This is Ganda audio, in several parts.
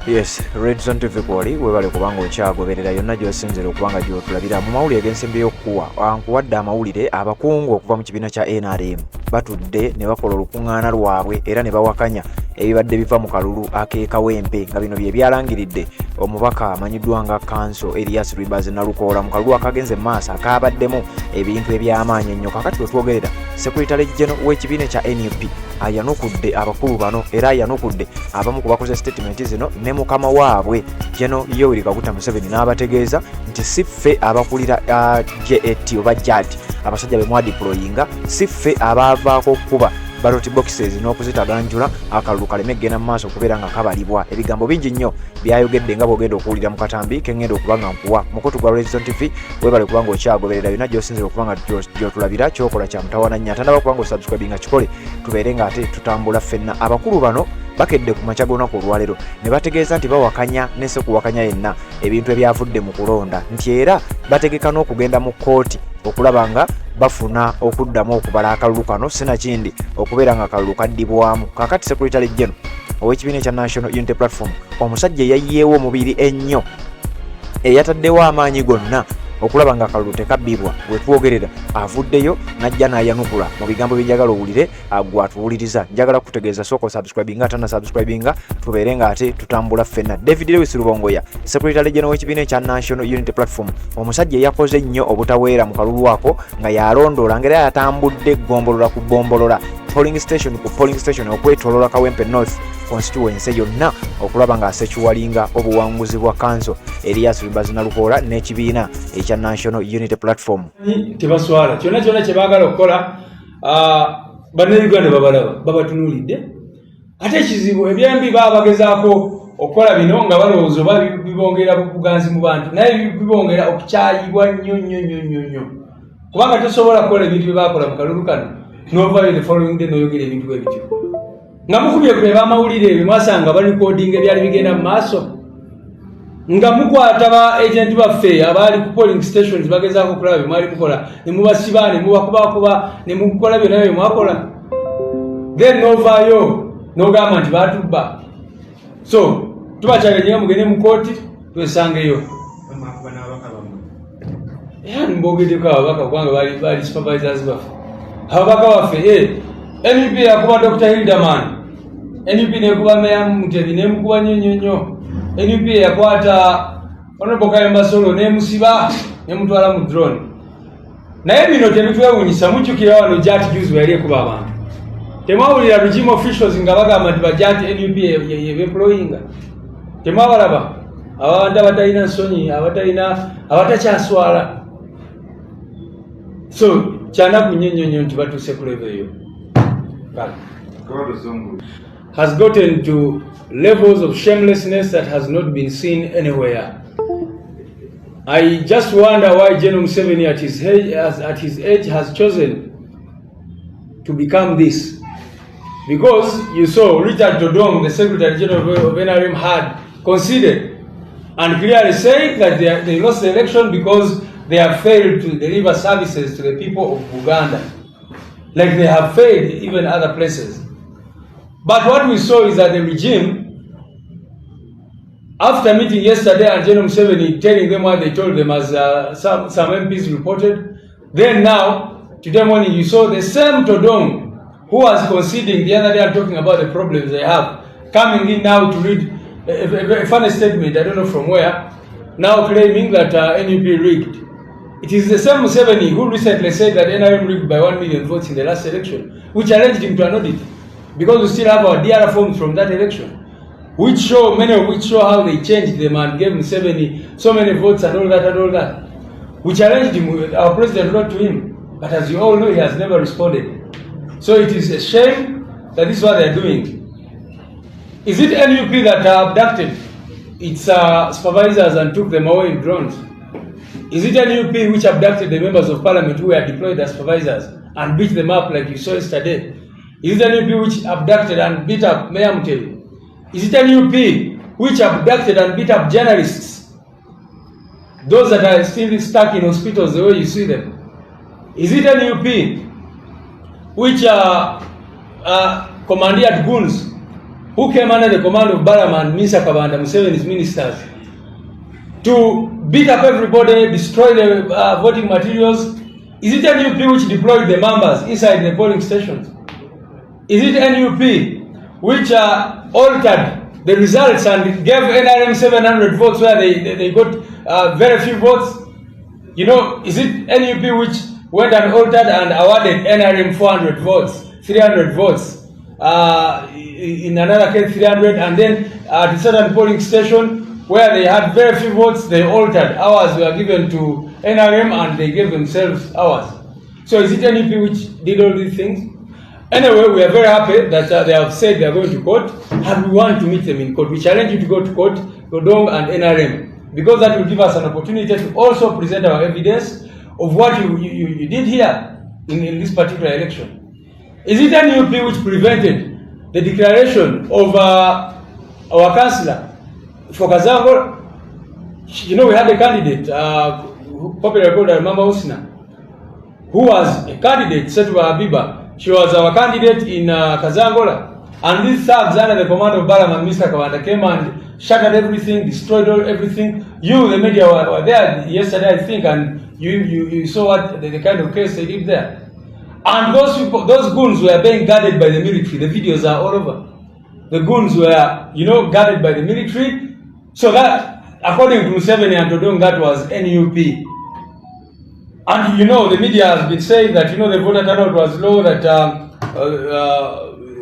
Yes, Red Zone TV kwali webale kubanga okyagoberera yonna gy'osinzira okubanga gy'otulabira mu mawulire g'ensembe y'okuwa ankuwadde amawulire abakungu okuva mu kibiina kya NRM batudde ne bakola olukuŋŋaana lwabwe era ne bawakanya ebibadde biva mu kalulu ak'e Kawempe nga bino bye byalangiridde omubaka amanyiddwa nga Kanso Elias Rwibaze Nalukoola mu kalulu akagenze maaso akaabaddemu ebintu eby'amaanyi ennyo. Kakati wetwogerera Secretary General w'ekibiina kya NUP ayanukudde abakulu bano era ayanukudde abamu ku bakoze statement zino ne mukama waabwe General Yoweri Kaguta Museveni n'abategeeza nti si ffe abakulira JET oba JAT abasajja be mwadiployinga, si ffe abaavaako kuba ballot boxes n'okuzitaganjula akalulu kaleme kgenda mu maaso okubeera nga kabalibwa. Ebigambo bingi nnyo byayogedde nga bw'ogenda okuwulira mu katambi kengenda okuba nga nkuwa mukutu gwa Red Zone TV webale kubanga okyagoberera yonna gy'osinzira okuba nga gy'otulabira kyokola kya mutawaana nnyo atandaba kubanga osubscribinga kikole tubeere nga ate tutambula ffenna. Abakulu bano bakedde ku makya g'olunaku olwaleero ne bategeeza nti bawakanya ne se kuwakanya yenna ebintu ebyavudde mu kulonda nti era bategeka n'okugenda mu kkooti okulaba nga bafuna okuddamu okubala akalulu kano sinakindi okubeera nga akalulu kaddibwamu. Kakati Secretary General ow'ekibiina ekya National Unity Platform omusajja eyayyeewo omubiri ennyo eyataddewo amaanyi gonna okulaba nga akalulu tekabbibwa wetwogerera avuddeyo najja n'ayanukula mu bigambo bye njagala owulire gwatuwuliriza. Njagala kutegeeza sooka subscribinga atana subscribinga tubeere nga ate tutambula ffenna. David Lubongoya Secretary General w'ekibiina ekya National Unity Platform omusajja eyakoze nnyo obutaweera mu kalulu ako nga yalondoola ngera yatambudde gombolola ku bombolola polling station ku polling station okwetoloola Kawempe North constituency yonna okulaba nga asekiwalinga obuwanguzi bwa Kanso Elias Rwibaze Nalukoola n'ekibiina ekya National Unity Platform. Tebaswala kyonna kye baagala okukola bannayuganda babatunuulidde ate ekizibu ebyembi baba bagezaako okukola bino nga balowooza oba bibongera buganzi mu bantu naye bibongera okukyayibwa nnyo kubanga tosobola kukola ebintu bye baakola mu kalulu kano n'ovaayo the following day n'oyogera ebintu bwe bityo nga mukubye kuleba amawulire ebyo mwasanga balikodinga ebyali bigenda mu maaso nga mukwata ba agent baffe abali ku polling stations bagezaako okulaba bye mwali mukola ne mubasiba ne mubakubakuba ne mukola byonna bye mwakola then novaayo n'ogamba nti batubba. So tubakyalenyeyo mugende mu kooti twesangeyo mbogeddeko ababaka kubanga bali supervisors baffe ababaka baffe NUP yakuba Dr. Hilderman, NUP nekuba Meya Mutebi nemukuba nnyo NUP yakwata Honorable Kawempe nemusiba nemutwala mu drone. Naye bino tebitwewuunyisa mujjukira wano JAT juzi bwe yali ekuba abantu temwawulira regime officials nga bagamba nti bajat NUP yebemployinga temwabalaba abantu abatalina nsonyi abatakyaswala. So kyanaku nnyo nti batuuse ku level eyo has gotten to levels of shamelessness that has not been seen anywhere. I just wonder why General Museveni at his age has chosen to become this. Because you saw Richard Dodong, the Secretary General of NRM, had conceded and clearly said that they lost the election because they have failed to deliver services to the people of Uganda, like they have failed even other places. But what we saw is that the regime, after meeting yesterday and General Museveni telling them what they told them as some MPs reported, then now, today morning, you saw the same Todong who was conceding the other day and talking about the problems they have, coming in now to read a funny statement, I don't know from where, now claiming that NUP rigged. It is the same Museveni who recently said that NRM rigged by 1 million votes in the last election, which challenged him to an audit, because we still have our DR forms from that election, many of which show how they changed them and gave Museveni so many votes and all that. We challenged him, our president wrote to him, but as you all know, he has never responded. So it is a shame that this is what they are doing. Is it NUP that abducted its supervisors and took them away in drones? Is it NUP which abducted the members of parliament who were deployed as supervisors and beat them up like you saw yesterday? Is it NUP which abducted and beat up Meya Mutebi? Is it NUP which abducted and beat up journalists? Those that are still stuck in hospitals the way you see them. Is it NUP which commandeered goons who came under the command of Balama and Misa Kabanda, Museveni's ministers, to beat up everybody, destroy the voting materials? Is it NUP which deployed the members inside the polling stations? Is it NUP which altered the results and gave NRM 700 votes where they got very few votes? You know, is it NUP which went and altered and awarded NRM 400 votes, 300 votes, in another case 300, and then at a certain polling station where they had very few votes, they altered. Hours were given to NRM and they gave themselves hours. So is it NUP which did all these things? Anyway, we are very happy that they have said they are going to court, and we want to meet them in court. We challenge you to go to court, Lodong and NRM, because that will give us an opportunity to also present our evidence of what you did here in this particular election. Is it NUP which prevented the declaration of our councillor for Kazango? You know, we had a candidate, popular called Mama Usina, who was a candidate, Setuba Abiba. She was our candidate in Kazangola. And these thugs under the command of Balam and Mr. Kawanda came and shattered everything, destroyed everything. You, the media, were there yesterday, I think, and you saw what the kind of case they did there. And those goons were being guarded by the military. The videos are all over. The goons were, you know, guarded by the military. So that, according to Museveni and Lodong, that was NUP. And you know, the media has been saying that, you know, the voter turnout was low, that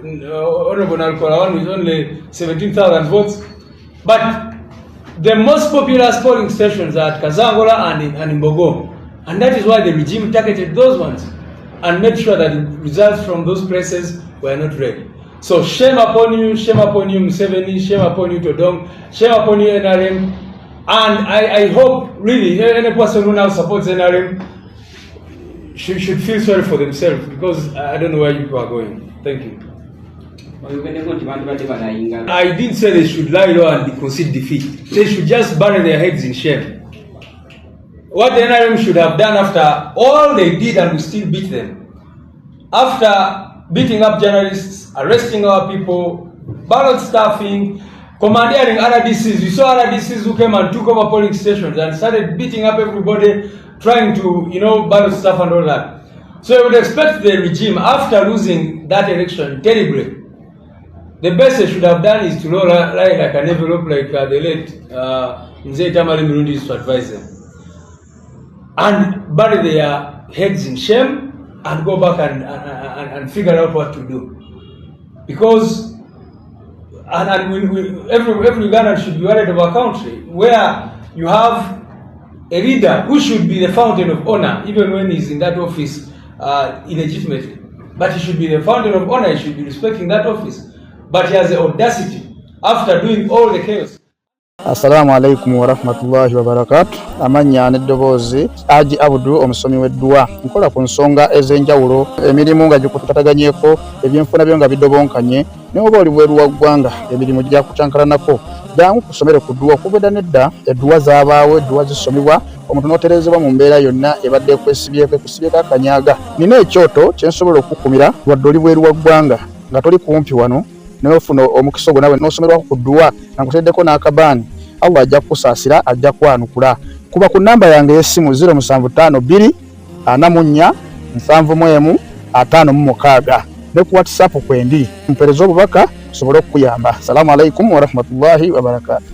Honorable Nalkolawan with only 17,000 votes. But the most popular polling stations are at Kazangola and in Bogo. And that is why the regime targeted those ones and made sure that the results from those places were not read. So shame upon you, Museveni, shame upon you, Lodong, shame upon you, NRM. And I hope, really, any person who now supports NRM should feel sorry for themselves, because I don't know where you are going. Thank you. I didn't say they should lie low and concede defeat. They should just bury their heads in shame. What the NRM should have done after all they did, and we still beat them, after beating up journalists, arresting our people, ballot staffing, commandeering RDCs. You saw RDCs who came and took over polling stations and started beating up everybody, trying to, you know, ballot stuff and all that. So I would expect the regime, after losing that election terribly, the best they should have done is to lie like an envelope, like the late Mzee Tamale Mirundi used to advise them, and bury their heads in shame and go back and figure out what to do. Because every Ugandan should be worried of our country, where you have a leader who should be the fountain of honor, even when he's in that office illegitimately. But he should be the fountain of honor, he should be respecting that office. But he has the audacity, after doing all the chaos. Assalamu alaikum wa rahmatullahi wa barakatuh. Amanya n'eddoboozi Aji Abudu omusomi w'eddwa. Nkola ku nsonga ez'enjawulo, emirimu nga gikutataganyeko, ebyenfuna byo nga bidobonkanye, ne oba oli bweru wa ggwanga emirimu gya kucankalanako. Jangu kusomere ku ddwa okuvudda nedda eddwa zaabaawo, eddwa zisomibwa, omuntu n'otereezebwa mu mbeera yonna ebadde ekwesibyeko akanyaaga. Nina ekyoto kye nsobola okukumira wadde oli bweru wa ggwanga nga toli kumpi wano, n'ofuna omukisa ogwo nawe n'osomerwako ku ddwa nga nkuteddeko n'akabaani. Allah ajja kusaasira, ajja kwanukula. Kuba ku namba yange y'essimu 0752 44 71 56 ne ku WhatsApp kwendi mpereza obubaka sobole okuyamba. Assalamu alaikum wa rahmatullahi wa barakatuh.